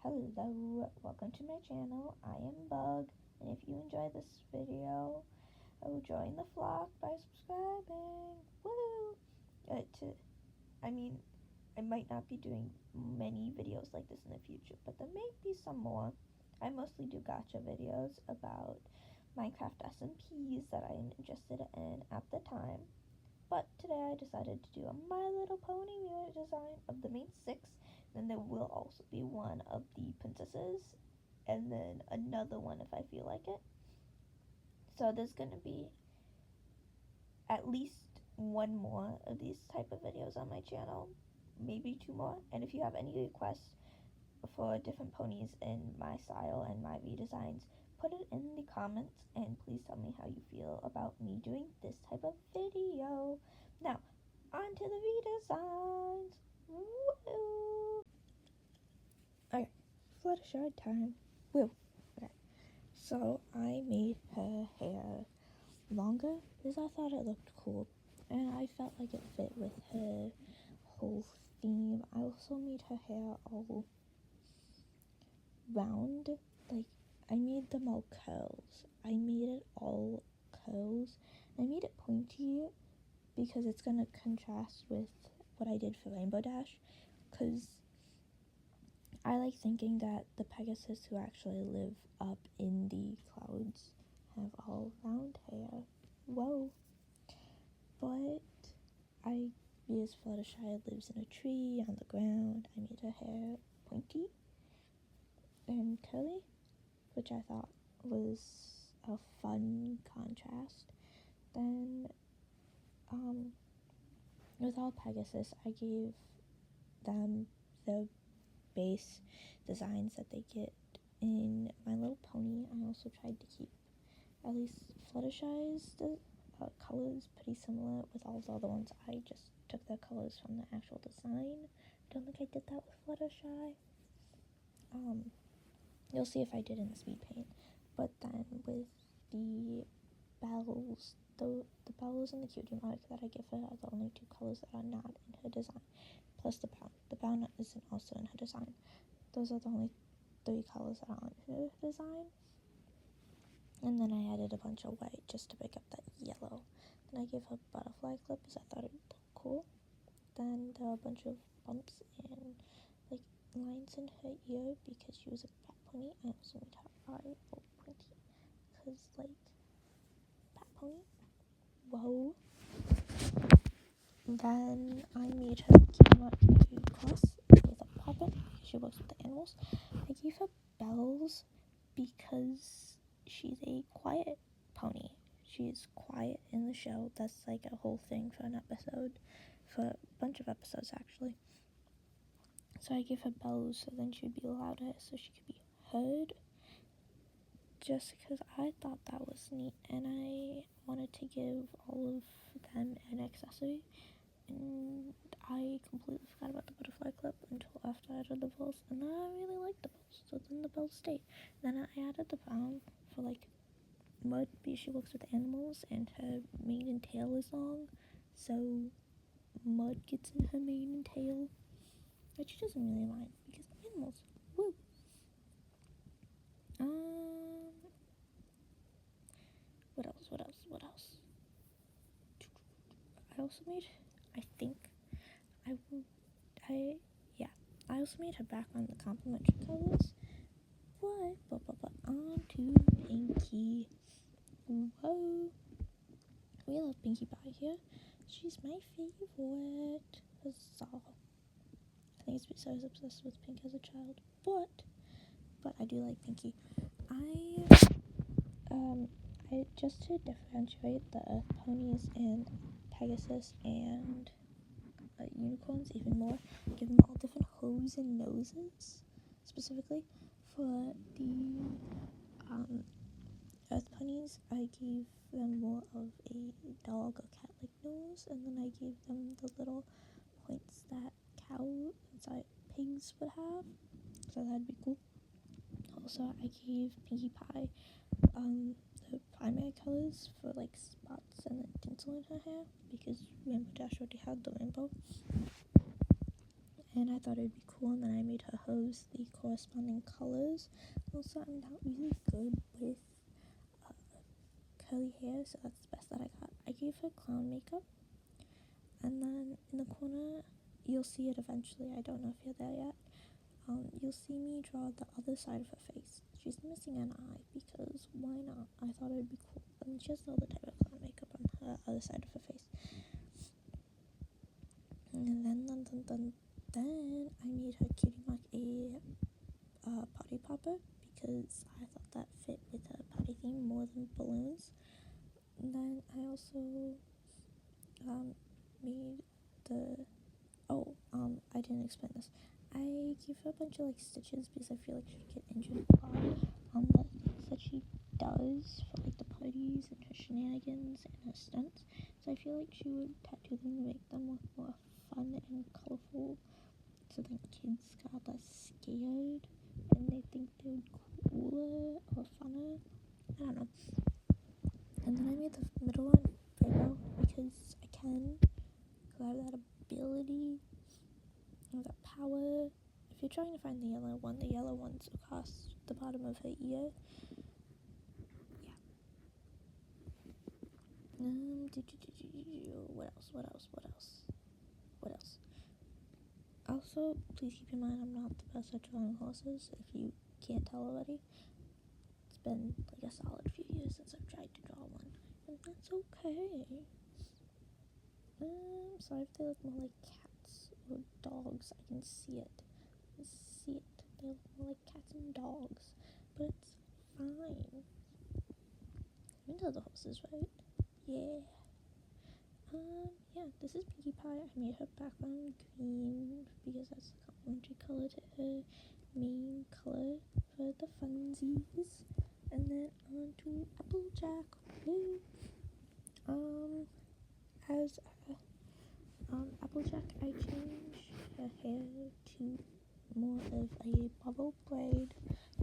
Hello, welcome to my channel. I am Bug, and if you enjoy this video, join the flock by subscribing. Woo! I might not be doing many videos like this in the future, but there may be some more. I mostly do gacha videos about Minecraft SMPs that I am interested in at the time. But today I decided to do a My Little Pony redesign of the main six. Then there will also be one of the princesses, and then another one if I feel like it. So there's going to be at least one more of these type of videos on my channel, maybe two more. And if you have any requests for different ponies in my style and my redesigns, put it in the comments, and please tell me how you feel about me doing this type of video. Now, on to the redesigns. Woo! Okay, Fluttershy time. Woo! Okay, so I made her hair longer because I thought it looked cool, and I felt like it fit with her whole theme. I also made her hair all round, like I made them all curls. I made it all curls. I made it pointy because it's gonna contrast with what I did for Rainbow Dash, because I like thinking that the Pegasus who actually live up in the clouds have all round hair. Whoa. But because Fluttershy lives in a tree on the ground, I made her hair pointy and curly, which I thought was a fun contrast. Then, with all Pegasus, I gave them the base designs that they get in My Little Pony. I also tried to keep at least Fluttershy's colors pretty similar with all the other ones. I just took the colors from the actual design. I don't think I did that with Fluttershy. You'll see if I did in the speed paint. But then with the bells, the bells and the cutie mark that I give her are the only two colors that are not in her design, plus the brown. The brown isn't also in her design. Those are the only three colors that are in her design. And then I added a bunch of white just to break up that yellow. Then I gave her butterfly clip because I thought it looked cool. Then there are a bunch of bumps and like lines in her ear because she was a fat pony. I also made her eye all pointy because like fat pony. Whoa. Then I made her camera to cross with a puppet because she works with the animals. I gave her bells because she's a quiet pony. She's quiet in the show. That's like a whole thing for an episode, for a bunch of episodes actually. So I gave her bells so then she would be louder so she could be heard, just because I thought that was neat and I wanted to give all of them an accessory. And I completely forgot about the butterfly clip until after I added the bells, and then I really liked the bells, so then the bells stayed. Then I added the brown for like Mud because she works with animals and her mane and tail is long, so Mud gets in her mane and tail, but she doesn't really mind because animals. Woo! What else? I also made, I also made her background the complementary colors. But on to Pinkie. Whoa. We love Pinkie Pie here. She's my favorite. Huzzah. I think it's because I was obsessed with Pink as a child. But I do like Pinkie. I just to differentiate the Earth ponies and Pegasus and unicorns even more, give them all different hooves and noses. Specifically for the Earth ponies, I gave them more of a dog or cat-like nose, and then I gave them the little points that cow inside pigs would have, so that'd be cool. Also, I gave Pinkie Pie the primary colors for like spots and then tinsel in her hair because Rainbow Dash already had the rainbow. and I thought it would be cool, and then I made her hose the corresponding colors. Also, I'm not really good with curly hair, so that's the best that I got. I gave her clown makeup, and then in the corner, you'll see it eventually, I don't know if you're there yet, you'll see me draw the other side of her face. She's missing an eye, because why not? I thought it would be cool, and she has the other type of clown makeup on her other side of her face. And then I made her cutie mark a potty popper, because I thought that fit with her potty theme more than balloons. And then I also made the I didn't explain this. I gave her a bunch of like stitches because I feel like she'd get injured a lot on the things that she does for like the parties and her shenanigans and her stunts. So I feel like she would tattoo them to make them look more fun and colorful, so then kids got less scared and they think they're cooler or funner. I don't know. And then I made the middle one Virgo because I can. I have that ability. I have that power. If you're trying to find the yellow one's across the bottom of her ear. Yeah. What else? Also, please keep in mind I'm not the best at drawing horses, if you can't tell already. It's been like a solid few years since I've tried to draw one, and that's okay. Sorry if they look more like cats or dogs. I can see it. They look more like cats and dogs, but it's fine. You know the horses, right? Yeah. Yeah, this is Pinkie Pie. I made her background green because that's the complementary color to her main color for the funsies. And then on to Applejack. Woo! As Applejack, I changed her hair to more of a bubble braid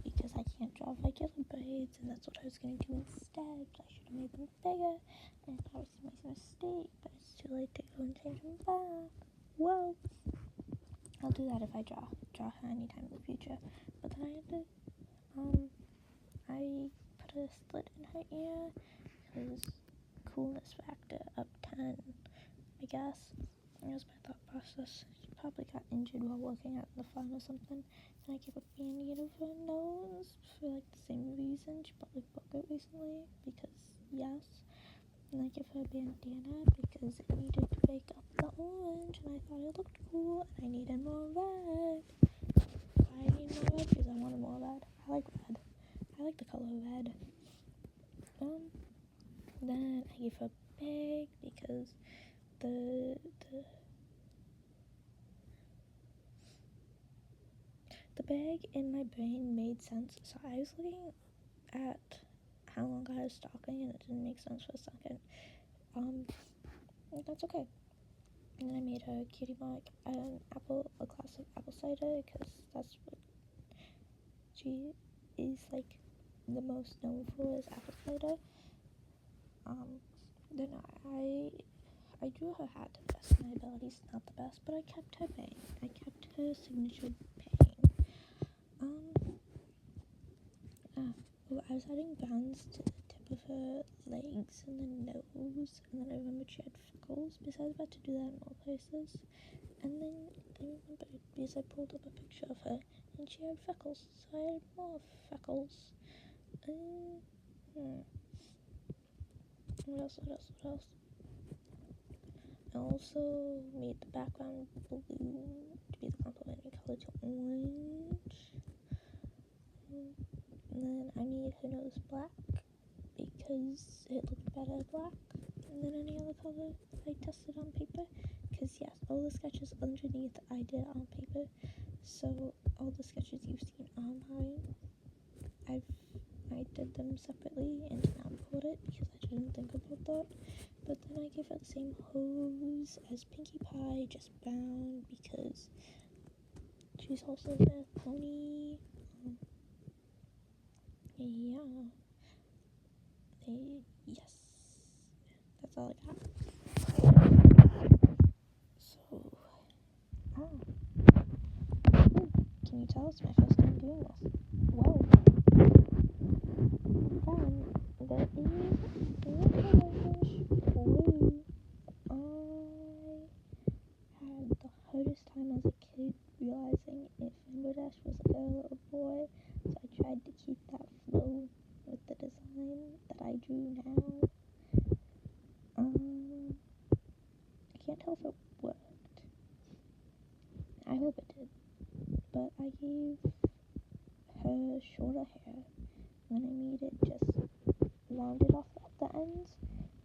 because I can't draw regular braids, and that's what I was going to do instead. I should have made them bigger, and that was my mistake, but it's too late to go and change them back. Whoa! I'll do that if I draw her anytime in the future. But then I had to, I put a slit in her ear because coolness factor up 10, I guess. That was my thought process. She probably got injured while working out in the farm or something, and I gave a band-aid over her nose for like the same reason. She probably broke it recently, because yes. And I gave her a bandana because it needed to break up the orange, and I thought it looked cool, and I needed more red. I need more red because I wanted more red. I like red. I like the color red. Then I gave her a bag because the bag in my brain made sense. So I was looking at how long I was talking and it didn't make sense for a second. That's okay. And then I made her a cutie mark, a glass of apple cider, because that's what she is like the most known for, is apple cider. Then I drew her hat to the best of my abilities, not the best, but I kept her bang. I kept her signature bang. I was adding bands to the tip of her legs and the nose, and then I remembered she had freckles, because I was about to do that in all places. And then I remembered because I pulled up a picture of her, and she had freckles, so I had more freckles. What else? I also made the background blue to be the complementary color to orange. And then I made her nose black because it looked better black than any other color I tested on paper. Because yes, all the sketches underneath I did on paper. So all the sketches you've seen online, I did them separately and did not record it because I didn't think about that. But then I gave her the same hose as Pinkie Pie, just brown, because she's also a pony. Yes, that's all I got. So, tell it's my first time doing this. Whoa. Then there is the way I had the hardest time as a kid realizing if Rainbow Dash was a girl or a boy, so I tried to keep that flow with the design that I drew now. I can't tell if it worked. I hope it did. But I gave her shorter hair, and then I made it just rounded off at the ends,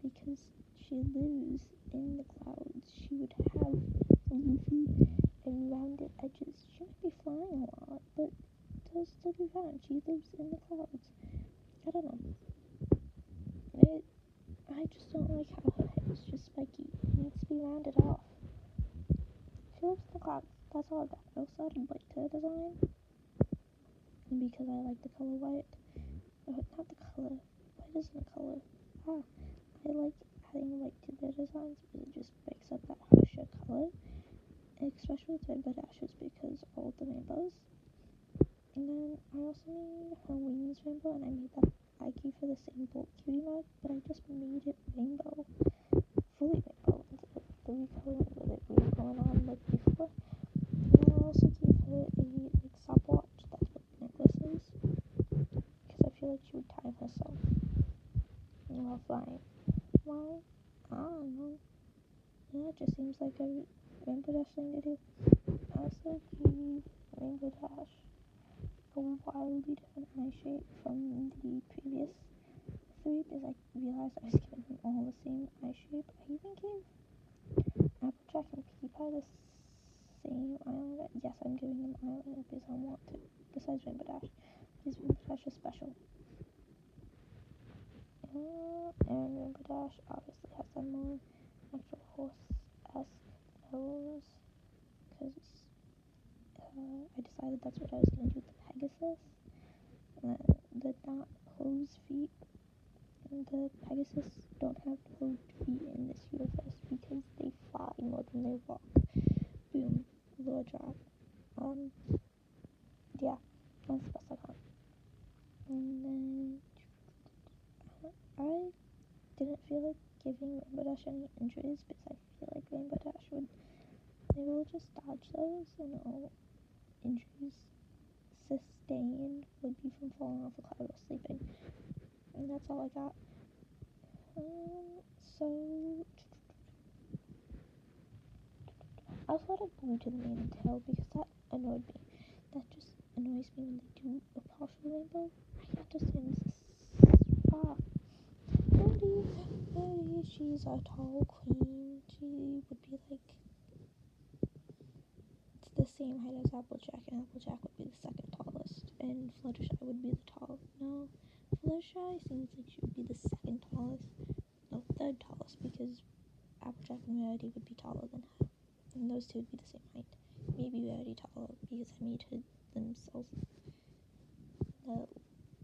because she lives in the clouds. She would have leafy and rounded edges. She might be flying a lot, but it'll still be fine. She lives in the clouds. I don't know. I just don't like how her hair is just spiky. It needs to be rounded off. She lives in the clouds. That's all I got. I also liked her design, and because I like the color white. Not the color. White isn't a color. I like adding white to their designs because it just breaks up that harsher color, especially with Rainbow Dashes because all the rainbows. And then I also made her wings rainbow, and I made that. I gave her the same bolt cutie mark, but I just made it rainbow, fully rainbow, instead of the recoloring with it we were going on like before. And then I also gave her a stopwatch. That's what the necklace is, because I feel like she would time herself while flying. Why? I don't know. Yeah, it just seems like a Rainbow Dash thing to do. I also gave Rainbow Dash a wildly different eye shape from the previous three, because I realized I was giving them all the same eye shape. I even gave Applejack and Pewpie the same eyeliner. Yes, I'm giving them eyeliner because I want to, besides Rainbow Dash, because Rainbow Dash is special. And Rainbow Dash obviously has a more actual horse-esque nose, because I decided that's what I was going to do with the Pegasus. The not hose feet. The Pegasus don't have hosed feet in this universe because they fly more than they walk. Boom. Little drop. Yeah. That's the best I got. And then I didn't feel like giving Rainbow Dash any injuries because I feel like Rainbow Dash would, they will just dodge those, and all injuries sustained would be from falling off a cloud while sleeping. And that's all I got. So I also added blue to the mane and tail because that annoyed me. That just annoys me when they do a partial rainbow. I understand this. Birdie, she's a tall queen. She would be like, it's the same height as Applejack, and Applejack would be the second tallest, and Fluttershy would be the no, Fluttershy seems like she would be the second tallest, no, third tallest, because Applejack and Rarity would be taller than her, and those two would be the same height. Maybe Rarity taller because I made her themselves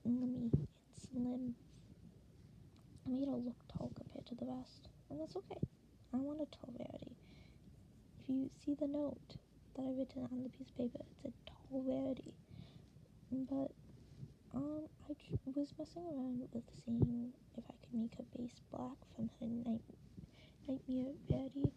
lummy and slim. I made her look tall compared to the rest, and that's okay. I want a tall Rarity. If you see the note that I've written on the piece of paper, it said tall Rarity. But I was messing around with seeing if I could make her base black from her Nightmare Rarity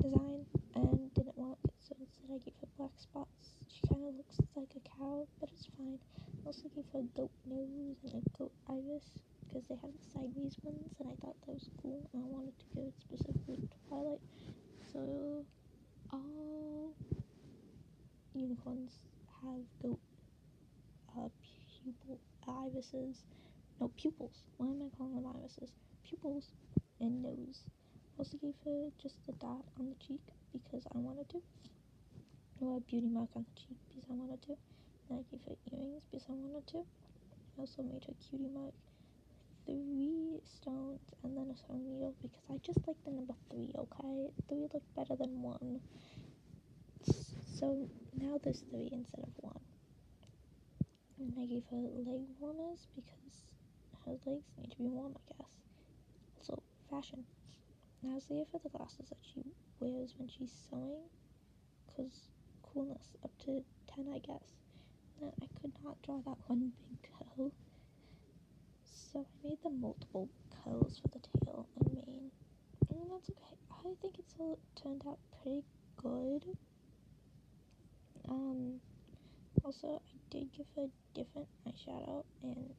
design, and didn't work, so instead I gave her black spots. She kind of looks like a cow, but it's fine. I also gave her a goat nose and a goat iris, because they have the sideways ones, and I thought that was cool, and I wanted to give it specifically to Twilight. So all unicorns have goat pupils. Why am I calling them irises? Pupils and nose. I also gave her just a dot on the cheek because I wanted to, or a beauty mark on the cheek because I wanted to. And I gave her earrings because I wanted to. I also made her cutie mark 3 stones and then a sewing needle because I just like the number 3, okay? 3 looked better than 1. So now there's 3 instead of 1. And I gave her leg warmers because her legs need to be warm, I guess. Also, fashion. And I was there for the glasses that she wears when she's sewing, because coolness, up to 10, I guess. That I could not draw that one big curl. So I made them multiple curls for the tail and mane. And that's okay. I think it's all turned out pretty good. Also, I did give her a different eyeshadow, and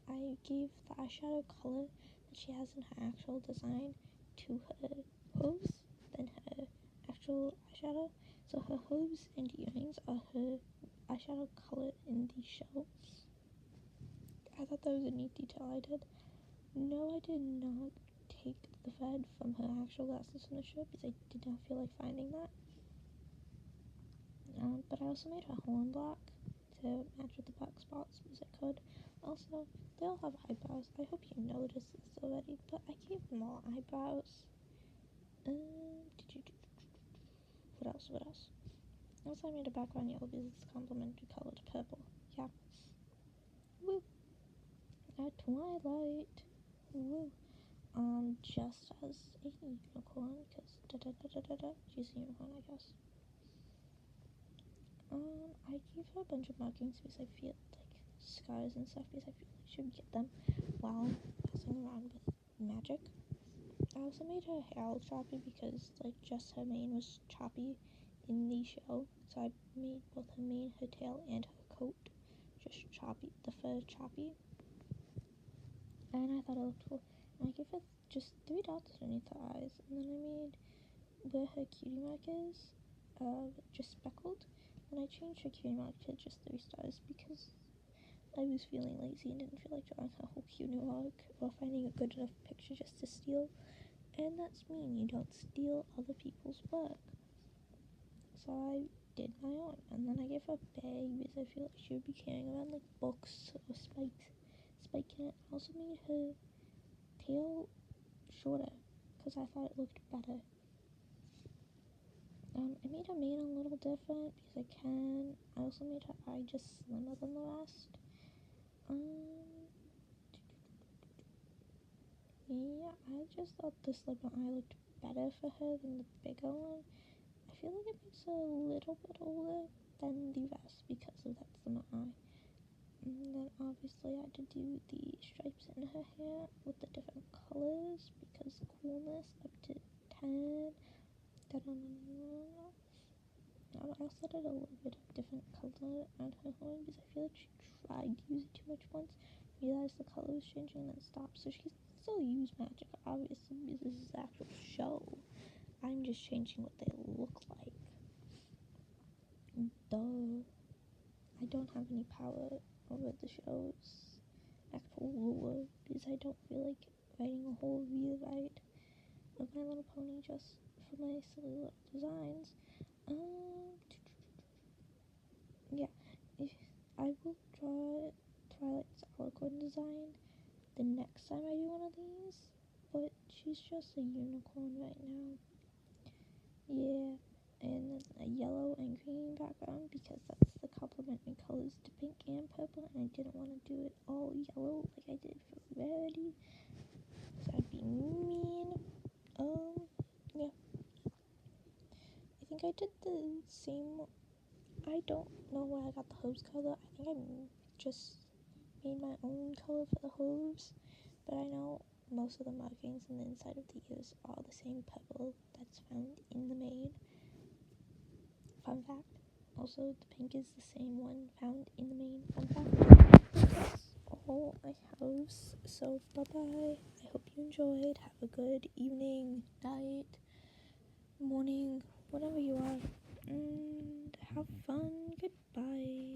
I gave the eyeshadow color that she has in her actual design to her hooves than her actual eyeshadow. So her hooves and earrings are her eyeshadow color in the show. I thought that was a neat detail I did. No, I did not take the thread from her actual glasses from the show because I did not feel like finding that. But I also made her horn black to match with the black spots because I could. Also, they all have eyebrows. I hope you noticed this already, but I gave them all eyebrows. What else? Also, I made a background yellow because it's a complementary color to purple. Yeah. Woo! At Twilight. Woo! Just as a unicorn, because she's a unicorn, I guess. I gave her a bunch of markings because I feel like scars and stuff because I feel like she would get them while passing around with magic. I also made her hair all choppy because like just her mane was choppy in the show, so I made both her mane, her tail, and her coat just choppy, the fur choppy, and I thought it looked cool. And I gave her just 3 dots underneath her eyes, and then I made where her cutie mark is just speckled, and I changed her cutie mark to just 3 stars because I was feeling lazy and didn't feel like drawing her whole cutie mark or finding a good enough picture just to steal. And that's mean, you don't steal other people's work. So I did my own, and then I gave her a bag because I feel like she would be carrying around like books or spike in it. I also made her tail shorter because I thought it looked better. I made her mane a little different because I can. I also made her eye just slimmer than the rest. Yeah, I just thought the slimmer eye looked better for her than the bigger one. I feel like it makes her a little bit older than the rest because of that slimmer eye. And then obviously I had to do the stripes in her hair with the different colors because coolness up to 10. I also did a little bit of different color on her horn because I feel like she tried to use it too much once, realized the color was changing, and then stopped. So she can still use magic, obviously, because this is the actual show. I'm just changing what they look like. Duh. I don't have any power over the show's actual lore because I don't feel like writing a whole rewrite of My Little Pony just for my silly little designs. Yeah, if I will draw Twilight's alicorn design the next time I do one of these, but she's just a unicorn right now. Yeah, and then a yellow and green background because that's the complementary colors to pink and purple, and I didn't want to do it all yellow like I did for Rarity, because that'd be mean. Yeah. I think I did the same. I don't know where I got the hose color. I think I just made my own color for the hose, but I know most of the markings on the inside of the ears are the same purple that's found in the mane. Fun fact. Also, the pink is the same one found in the mane. Fun fact. That's all I have. So, bye-bye. I hope you enjoyed. Have a good evening, night, morning, whatever you are. And have fun. Goodbye.